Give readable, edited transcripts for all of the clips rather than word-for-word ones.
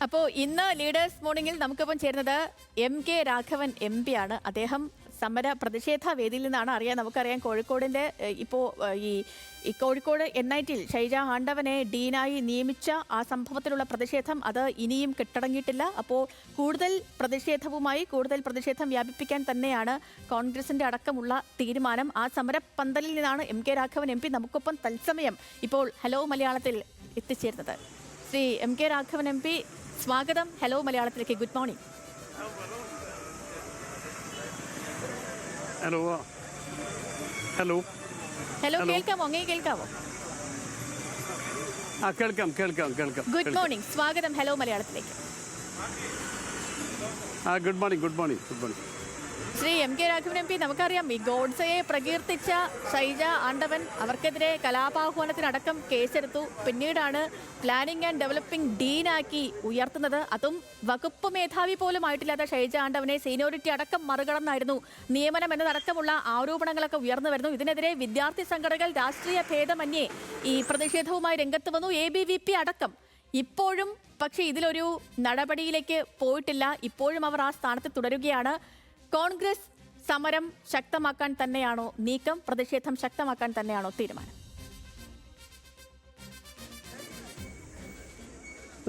അപ്പോൾ ഇന്ന് ലീഡേഴ്സ് മോർണിംഗിൽ നമുക്കിപ്പം ചേരുന്നത് MK രാഘവൻ MP ആണ്. അദ്ദേഹം സമര പ്രതിഷേധ വേദിയിൽ നിന്നാണ്. നമുക്കറിയാം കോഴിക്കോടിൻ്റെ ഇപ്പോൾ ഈ കോഴിക്കോട് NIT ഷൈജ ആണ്ടവനെ ഡീനായി നിയമിച്ച ആ സംഭവത്തിലുള്ള പ്രതിഷേധം അത് ഇനിയും കെട്ടടങ്ങിയിട്ടില്ല. അപ്പോൾ കൂടുതൽ പ്രതിഷേധം വ്യാപിപ്പിക്കാൻ തന്നെയാണ് കോൺഗ്രസിൻ്റെ അടക്കമുള്ള തീരുമാനം. ആ സമരപ്പന്തലിൽ നിന്നാണ് MK രാഘവൻ MP നമുക്കൊപ്പം തത്സമയം ഇപ്പോൾ ഹലോ മലയാളത്തിൽ എത്തിച്ചേരുന്നത്. ശ്രീ MK രാഘവൻ MP, സ്വാഗതം ഹലോ മലയാളത്തിലേക്ക്. Good morning. Hello hello hello കേൾക്കാമോ? അങ്ങേ കേൾക്കാമോ? കേൾക്കാം. ഗുഡ് മോർണിംഗ്, സ്വാഗതം ഹലോ മലയാളത്തിലേക്ക്. Good morning. Shri MK Raghavan MP, നമുക്കറിയാം ഈ ഗോഡ്സയെ പ്രകീർത്തിച്ച ഷൈജ ആണ്ടവൻ അവർക്കെതിരെ കലാപാഹ്വാനത്തിനടക്കം കേസെടുത്തു. പിന്നീടാണ് പ്ലാനിംഗ് ആൻഡ് ഡെവലപ്പിംഗ് ഡീനാക്കി ഉയർത്തുന്നത്. അതും വകുപ്പ് മേധാവി പോലും ആയിട്ടില്ലാത്ത ഷൈജ ആണ്ടവനെ സീനിയോറിറ്റി അടക്കം മറികടന്നായിരുന്നു നിയമനം എന്നതടക്കമുള്ള ആരോപണങ്ങളൊക്കെ ഉയർന്നു വരുന്നു. ഇതിനെതിരെ വിദ്യാർത്ഥി സംഘടനകൾ രാഷ്ട്രീയ ഭേദമന്യേ ഈ പ്രതിഷേധവുമായി രംഗത്ത് വന്നു, ABVP അടക്കം. ഇപ്പോഴും പക്ഷേ ഇതിലൊരു നടപടിയിലേക്ക് പോയിട്ടില്ല. ഇപ്പോഴും അവർ ആ സ്ഥാനത്ത് തുടരുകയാണ്. കോൺഗ്രസ് സമരം ശക്തമാക്കാൻ തന്നെയാണോ നീക്കം? പ്രതിഷേധം ശക്തമാക്കാൻ തന്നെയാണോ തീരുമാനം?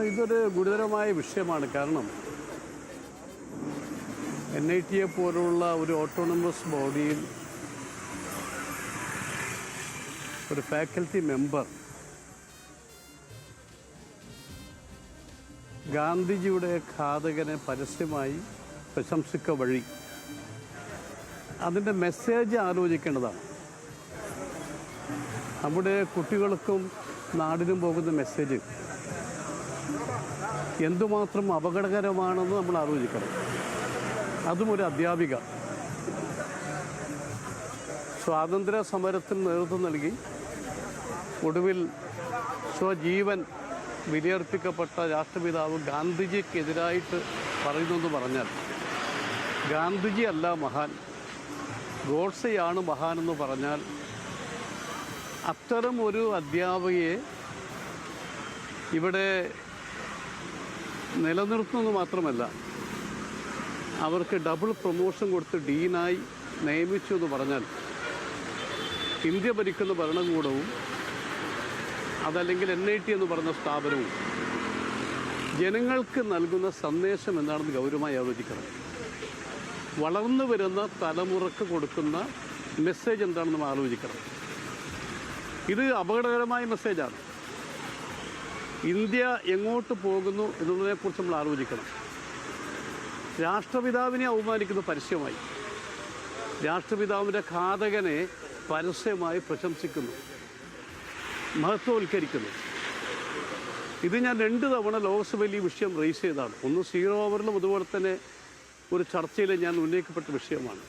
ഇതൊരു ഗുരുതരമായ വിഷയമാണ്. കാരണം NIT പോലുള്ള ഒരു ഓട്ടോണമസ് ബോഡിയിൽ ഒരു ഫാക്കൽറ്റി മെമ്പർ ഗാന്ധിജിയുടെ ഘാതകനെ പരസ്യമായി പ്രശംസിക്ക വഴി അതിൻ്റെ മെസ്സേജ് ആലോചിക്കേണ്ടതാണ്. നമ്മുടെ കുട്ടികൾക്കും നാടിനും പോകുന്ന മെസ്സേജ് എന്തുമാത്രം അപകടകരമാണെന്ന് നമ്മൾ ആലോചിക്കണം. അതും ഒരു അധ്യാപിക സ്വാതന്ത്ര്യ സമരത്തിന് നേതൃത്വം നൽകി ഒടുവിൽ സ്വജീവൻ ബലിയർപ്പിക്കപ്പെട്ട രാഷ്ട്രപിതാവ് ഗാന്ധിജിക്കെതിരായിട്ട് പറയുന്നെന്ന് പറഞ്ഞാൽ ഗാന്ധിജി അല്ല മഹാൻ, ഗോഡ്സെയാണ് മഹാനെന്ന് പറഞ്ഞാൽ അത്തരം ഒരു അധ്യാപകയെ ഇവിടെ നിലനിർത്തുന്നത് മാത്രമല്ല അവർക്ക് ഡബിൾ പ്രൊമോഷൻ കൊടുത്ത് ഡീനായി നിയമിച്ചു എന്ന് പറഞ്ഞാൽ ഇന്ത്യ ഭരിക്കുന്ന ഭരണകൂടവും അതല്ലെങ്കിൽ NIT എന്ന് പറഞ്ഞ സ്ഥാപനവും ജനങ്ങൾക്ക് നൽകുന്ന സന്ദേശം എന്താണെന്ന് ഗൗരവമായി ആലോചിക്കണം. വളർന്നു വരുന്ന തലമുറക്ക് കൊടുക്കുന്ന മെസ്സേജ് എന്താണെന്ന് ആലോചിക്കണം. ഇത് അപകടകരമായ മെസ്സേജാണ്. ഇന്ത്യ എങ്ങോട്ട് പോകുന്നു എന്നതിനെക്കുറിച്ച് നമ്മൾ ആലോചിക്കണം. രാഷ്ട്രപിതാവിനെ അവമാനിക്കുന്ന പരസ്യമായി, രാഷ്ട്രപിതാവിൻ്റെ ഘാതകനെ പരസ്യമായി പ്രശംസിക്കുന്നു, മഹത്വവൽക്കരിക്കുന്നു. ഇത് ഞാൻ 2 തവണ ലോക്സഭയിൽ ഈ വിഷയം റേസ് ചെയ്തതാണ്. ഒന്ന് 0 ഓവറിലും അതുപോലെ തന്നെ ഒരു ചർച്ചയിൽ ഞാൻ ഉന്നയിക്കപ്പെട്ട വിഷയമാണ്.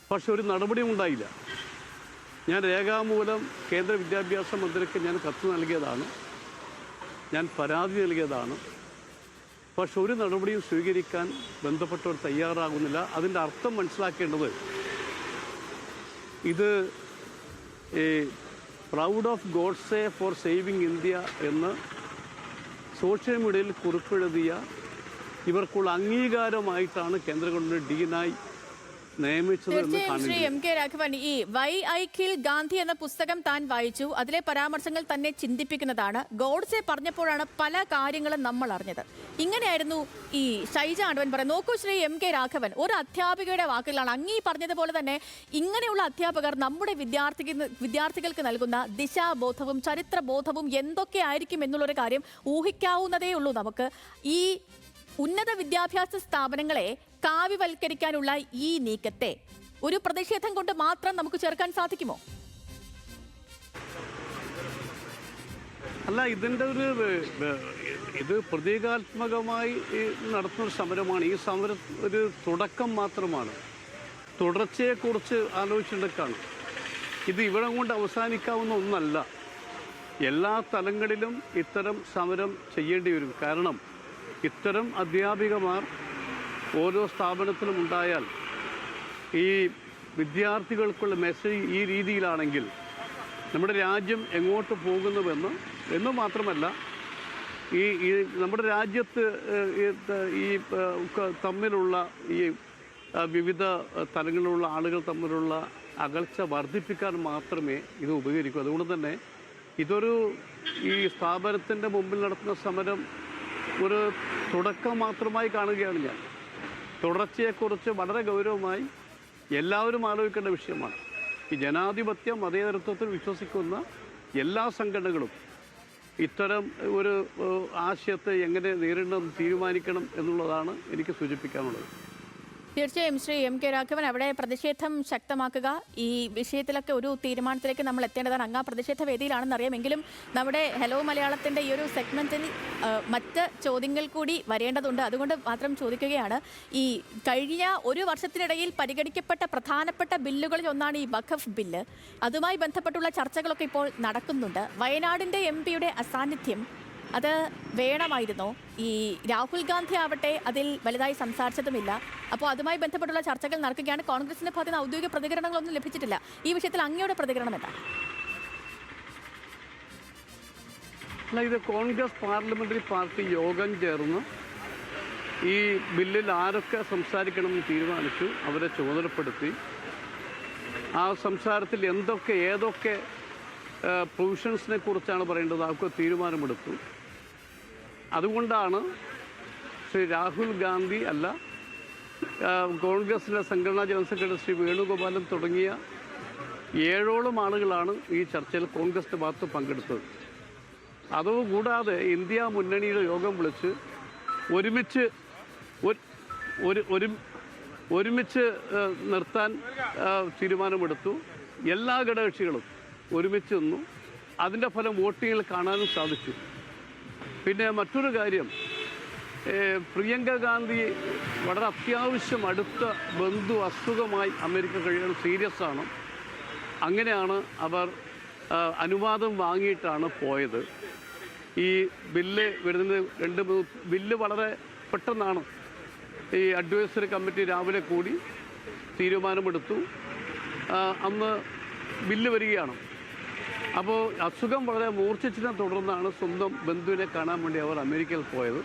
പക്ഷെ ഒരു നടപടിയും ഉണ്ടായില്ല. ഞാൻ രേഖാമൂലം കേന്ദ്ര വിദ്യാഭ്യാസ മന്ത്രിക്ക് ഞാൻ കത്ത് നൽകിയതാണ്, ഞാൻ പരാതി നൽകിയതാണ്. പക്ഷെ ഒരു നടപടിയും സ്വീകരിക്കാൻ ബന്ധപ്പെട്ടവർ തയ്യാറാകുന്നില്ല. അതിൻ്റെ അർത്ഥം മനസ്സിലാക്കേണ്ടത് ഇത് proud of Godse four saving India എന്ന് സോഷ്യൽ മീഡിയയിൽ കുറിപ്പെഴുതിയ ഇവർക്കുള്ള അംഗീകാരമായിട്ടാണ് കേന്ദ്ര ഗവൺമെന്റ് ഡീനായി നിയമിച്ചത്. ശ്രീ MK രാഘവൻ, ഈ വൈ ഐ കിൽ ഗാന്ധി എന്ന പുസ്തകം താൻ വായിച്ചു. അതിലെ പരാമർശങ്ങൾ തന്നെ ചിന്തിപ്പിക്കുന്നതാണ്. ഗോഡ്സെ പറഞ്ഞപ്പോഴാണ് പല കാര്യങ്ങളും നമ്മൾ അറിഞ്ഞത്. ഇങ്ങനെയായിരുന്നു ഈ ഷൈജ ആണ്ടവൻ പറയുന്നത്. നോക്കൂ ശ്രീ MK രാഘവൻ, ഒരു അധ്യാപികയുടെ വാക്കുകളാണ്. അങ്ങീ പറഞ്ഞതുപോലെ തന്നെ ഇങ്ങനെയുള്ള അധ്യാപകർ നമ്മുടെ വിദ്യാർത്ഥികൾക്ക് നൽകുന്ന ദിശാബോധവും ചരിത്രബോധവും എന്തൊക്കെ ആയിരിക്കും എന്നുള്ളൊരു കാര്യം ഊഹിക്കാവുന്നതേ ഉള്ളൂ നമുക്ക്. ഈ ഉന്നത വിദ്യാഭ്യാസ സ്ഥാപനങ്ങളെ കാവ്യവൽക്കരിക്കാനുള്ള ഈ നീക്കത്തെ ഒരു പ്രതിഷേധം കൊണ്ട് മാത്രം നമുക്ക് ചേർക്കാൻ സാധിക്കുമോ? അല്ല, ഇത് പ്രതീകാത്മകമായി നടത്തുന്ന സമരമാണ്. ഈ സമരം ഒരു തുടക്കം മാത്രമാണ്. തുടർച്ചയെക്കുറിച്ച് ആലോചിച്ചെടുക്കാണ്. ഇത് ഇവിടെ കൊണ്ട് അവസാനിക്കാവുന്ന ഒന്നല്ല. എല്ലാ തലങ്ങളിലും ഇത്തരം സമരം ചെയ്യേണ്ടി വരും. കാരണം ഇത്തരം അധ്യാപികമാർ ഓരോ സ്ഥാപനത്തിലും ഉണ്ടായാൽ ഈ വിദ്യാർത്ഥികൾക്കുള്ള മെസ്സേജ് ഈ രീതിയിലാണെങ്കിൽ നമ്മുടെ രാജ്യം എങ്ങോട്ട് പോകുന്നുവെന്ന് മാത്രമല്ല ഈ നമ്മുടെ രാജ്യത്ത് ഈ തമ്മിലുള്ള ഈ വിവിധ തലങ്ങളിലുള്ള ആളുകൾ തമ്മിലുള്ള അകൽച്ച വർദ്ധിപ്പിക്കാൻ മാത്രമേ ഇത് ഉപകരിക്കൂ. അതുകൊണ്ട് തന്നെ ഇതൊരു ഈ സ്ഥാപനത്തിൻ്റെ മുമ്പിൽ നടത്തുന്ന സമരം ഒരു തുടക്കം മാത്രമായി കാണുകയാണ് ഞാൻ. തുടർച്ചയെക്കുറിച്ച് വളരെ ഗൗരവമായി എല്ലാവരും ആലോചിക്കേണ്ട വിഷയമാണ്. ഈ ജനാധിപത്യം മതേതരത്വത്തിൽ വിശ്വസിക്കുന്ന എല്ലാ സംഘടനകളും ഇത്തരം ഒരു ആശയത്തെ എങ്ങനെ നേരിടണമെന്ന് തീരുമാനിക്കണം എന്നുള്ളതാണ് എനിക്ക് സൂചിപ്പിക്കാനുള്ളത്. തീർച്ചയായും ശ്രീ എം കെ രാഘവൻ, അവിടെ പ്രതിഷേധം ശക്തമാക്കുക, ഈ വിഷയത്തിലൊക്കെ ഒരു തീരുമാനത്തിലേക്ക് നമ്മൾ എത്തേണ്ടതാണ്. അങ്ങ് ആ പ്രതിഷേധ വേദിയിലാണെന്നറിയാം. എങ്കിലും നമ്മുടെ ഹലോ മലയാളത്തിൻ്റെ ഈ ഒരു സെഗ്മെന്റിൽ മറ്റ് ചോദ്യങ്ങൾ കൂടി വരേണ്ടതുണ്ട്. അതുകൊണ്ട് മാത്രം ചോദിക്കുകയാണ്, ഈ കഴിഞ്ഞ ഒരു വർഷത്തിനിടയിൽ പരിഗണിക്കപ്പെട്ട പ്രധാനപ്പെട്ട ബില്ലുകളിൽ ഒന്നാണ് ഈ വഖഫ് ബില്ല്. അതുമായി ബന്ധപ്പെട്ടുള്ള ചർച്ചകളൊക്കെ ഇപ്പോൾ നടക്കുന്നുണ്ട്. വയനാടിൻ്റെ MP-യുടെ അസാന്നിധ്യം അത് വേണമായിരുന്നോ? ഈ രാഹുൽ ഗാന്ധി ആവട്ടെ അതിൽ വലുതായി സംസാരിച്ചതുമില്ല. അപ്പോൾ അതുമായി ബന്ധപ്പെട്ടുള്ള ചർച്ചകൾ നടക്കുകയാണ്. കോൺഗ്രസിന്റെ ഭാഗത്ത് നിന്ന് ഔദ്യോഗിക പ്രതികരണങ്ങളൊന്നും ലഭിച്ചിട്ടില്ല. ഈ വിഷയത്തിൽ അങ്ങയുടെ പ്രതികരണം എന്താണ്? ഇത് കോൺഗ്രസ് പാർലമെന്ററി പാർട്ടി യോഗം ചേർന്ന് ഈ ബില്ലിൽ ആരൊക്കെ സംസാരിക്കണമെന്ന് തീരുമാനിച്ചു. അവരെ ചുമതലപ്പെടുത്തി ആ സംസാരത്തിൽ ഏതൊക്കെ പ്രൊവിഷൻസിനെ കുറിച്ചാണ് പറയേണ്ടത് അതൊക്കെ തീരുമാനമെടുത്തു. അതുകൊണ്ടാണ് ശ്രീ രാഹുൽ ഗാന്ധി അല്ല, കോൺഗ്രസിൻ്റെ സംഘടനാ ജനറൽ സെക്രട്ടറി ശ്രീ വേണുഗോപാലൻ തുടങ്ങിയ 7ഓളം ആളുകളാണ് ഈ ചർച്ചയിൽ കോൺഗ്രസിൻ്റെ ഭാഗത്ത് പങ്കെടുത്തത്. അതുകൂടാതെ ഇന്ത്യ മുന്നണിയുടെ യോഗം വിളിച്ച് ഒരുമിച്ച് നിർത്താൻ തീരുമാനമെടുത്തു. എല്ലാ ഘടകകക്ഷികളും ഒരുമിച്ച് നിന്നു. അതിൻ്റെ ഫലം വോട്ടിങ്ങിൽ കാണാനും സാധിച്ചു. പിന്നെ മറ്റൊരു കാര്യം, പ്രിയങ്ക ഗാന്ധി വളരെ അത്യാവശ്യം അടുത്ത ബന്ധു അസുഖമായി അമേരിക്ക കഴിയാൻ സീരിയസ് ആണ്. അങ്ങനെയാണ് അവർ അനുവാദം വാങ്ങിയിട്ടാണ് പോയത്. ഈ ബില്ല് വരുന്നത് ബില്ല് വളരെ പെട്ടെന്നാണ്. ഈ അഡ്വൈസറി കമ്മിറ്റി രാവിലെ കൂടി തീരുമാനമെടുത്തു. അന്ന് ബില്ല് വരികയാണ്. അപ്പോൾ അസുഖം വളരെ മൂർച്ഛിച്ചതിനെ തുടർന്നാണ് സ്വന്തം ബന്ധുവിനെ കാണാൻ വേണ്ടി അവർ അമേരിക്കയിൽ പോയത്.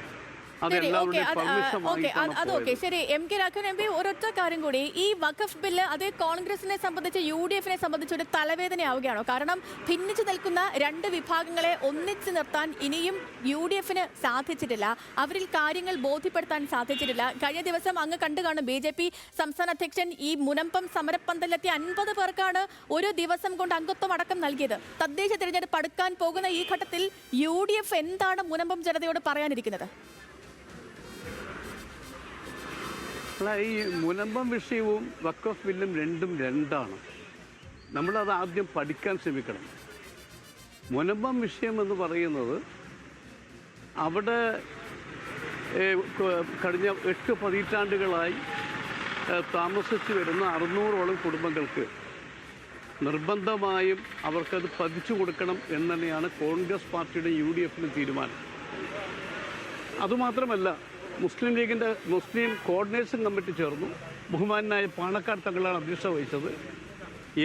അതൊക്കെ ശരി. എം കെ രാഘവൻ MP, ഒരൊറ്റ കാര്യം കൂടി, ഈ വഖഫ് ബില്ല് അത് കോൺഗ്രസിനെ സംബന്ധിച്ച് UDF-നെ സംബന്ധിച്ച് ഒരു തലവേദനയാവുകയാണോ? കാരണം ഭിന്നിച്ചു നിൽക്കുന്ന രണ്ട് വിഭാഗങ്ങളെ ഒന്നിച്ചു നിർത്താൻ ഇനിയും UDF-ന് സാധിച്ചിട്ടില്ല. അവരിൽ കാര്യങ്ങൾ ബോധ്യപ്പെടുത്താൻ സാധിച്ചിട്ടില്ല. കഴിഞ്ഞ ദിവസം അങ്ങ് കണ്ടു കാണും, BJP സംസ്ഥാന അധ്യക്ഷൻ ഈ മുനമ്പം സമരപ്പന്തലെത്തി 50 പേർക്കാണ് ഒരു ദിവസം കൊണ്ട് അംഗത്വം അടക്കം നൽകിയത്. തദ്ദേശ തിരഞ്ഞെടുപ്പ് അടുക്കാൻ പോകുന്ന ഈ ഘട്ടത്തിൽ UDF എന്താണ് മുനമ്പം ജനതയോട് പറയാനിരിക്കുന്നത്? ഈ മുനമ്പം വിഷയവും വഖഫ് ബില്ലും രണ്ടാണ്. നമ്മളത് ആദ്യം പഠിക്കാൻ ശ്രമിക്കണം. മുനമ്പം വിഷയം എന്ന് പറയുന്നത് അവിടെ കഴിഞ്ഞ 8 പതിറ്റാണ്ടുകളായി താമസിച്ചു വരുന്ന 600ഓളം കുടുംബങ്ങൾക്ക് നിർബന്ധമായും അവർക്കത് പതിച്ചു കൊടുക്കണം എന്ന് തന്നെയാണ് കോൺഗ്രസ് പാർട്ടിയുടെ UDF-ന് തീരുമാനം. അതുമാത്രമല്ല, മുസ്ലിം ലീഗിൻ്റെ മുസ്ലിം കോർഡിനേഷൻ കമ്മിറ്റി ചേർന്നു. ബഹുമാനായ പാണക്കാട് തങ്ങളാണ് അധ്യക്ഷത വഹിച്ചത്.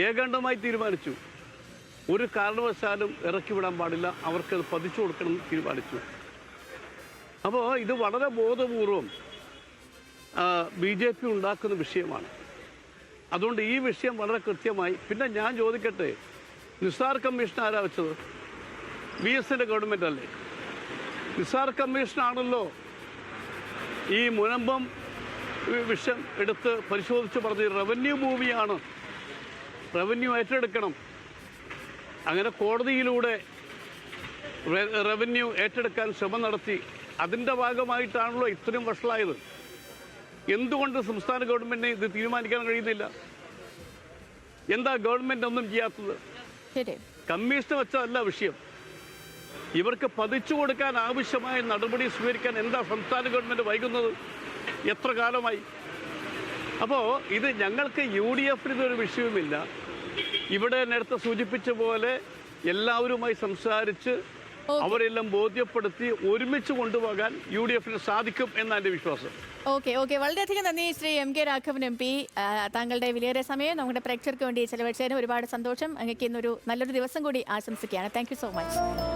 ഏകാണ്ഡമായി തീരുമാനിച്ചു, ഒരു കാരണവശാലും ഇറക്കി വിടാൻ പാടില്ല, അവർക്കത് പതിച്ചു കൊടുക്കണം എന്ന് തീരുമാനിച്ചു. അപ്പോൾ ഇത് വളരെ ബോധപൂർവം BJP ഉണ്ടാക്കുന്ന വിഷയമാണ്. അതുകൊണ്ട് ഈ വിഷയം വളരെ പിന്നെ ഞാൻ ചോദിക്കട്ടെ, നിസാർ കമ്മീഷൻ ആരാ വെച്ചത്? BS-ൻ്റെ ഗവൺമെൻറ് അല്ലേ? നിസാർ കമ്മീഷനാണല്ലോ ഈ മുനമ്പം വിഷയം എടുത്ത് പരിശോധിച്ച് പറഞ്ഞ് റവന്യൂ ഭൂമിയാണ്, റവന്യൂ ഏറ്റെടുക്കണം. അങ്ങനെ കോടതിയിലൂടെ റവന്യൂ ഏറ്റെടുക്കാൻ ശ്രമം നടത്തി. അതിൻ്റെ ഭാഗമായിട്ടാണല്ലോ ഇത്രയും വഷളായത്. എന്തുകൊണ്ട് സംസ്ഥാന ഗവൺമെൻറ്റിന് ഇത് തീരുമാനിക്കാൻ കഴിയുന്നില്ല? എന്താ ഗവൺമെൻറ് ഒന്നും ചെയ്യാത്തത്? കമ്മീഷൻ വെച്ചതല്ല വിഷയം. ഇവർക്ക് പതിച്ചു കൊടുക്കാൻ ആവശ്യമായ നടപടി സ്വീകരിക്കാൻ എന്താ സംസ്ഥാന ഗവൺമെൻറ് വൈകുന്നത്? എത്ര കാലമായി? അപ്പോൾ ഇത് ഞങ്ങൾക്ക് UDF-ന് ഇതൊരു വിഷയവുമില്ല. ഇവിടെ നേരത്തെ സൂചിപ്പിച്ച പോലെ എല്ലാവരുമായി സംസാരിച്ച് അവരെല്ലാം ബോധ്യപ്പെടുത്തി ഒരുമിച്ച് കൊണ്ടുപോകാൻ UDF-ന് സാധിക്കും എന്നാണ് എൻ്റെ വിശ്വാസം. ഓക്കെ, വളരെയധികം നന്ദി Shri M K Raghavan MP. താങ്കളുടെ വിലയേറിയ സമയം നമ്മുടെ പ്രേക്ഷകർക്ക് വേണ്ടി ചെലവഴിച്ചതിന് ഒരുപാട് സന്തോഷം. അങ്ങേക്ക് ഇന്നൊരു നല്ലൊരു ദിവസം കൂടി ആശംസിക്കുകയാണ്. Thank you so much.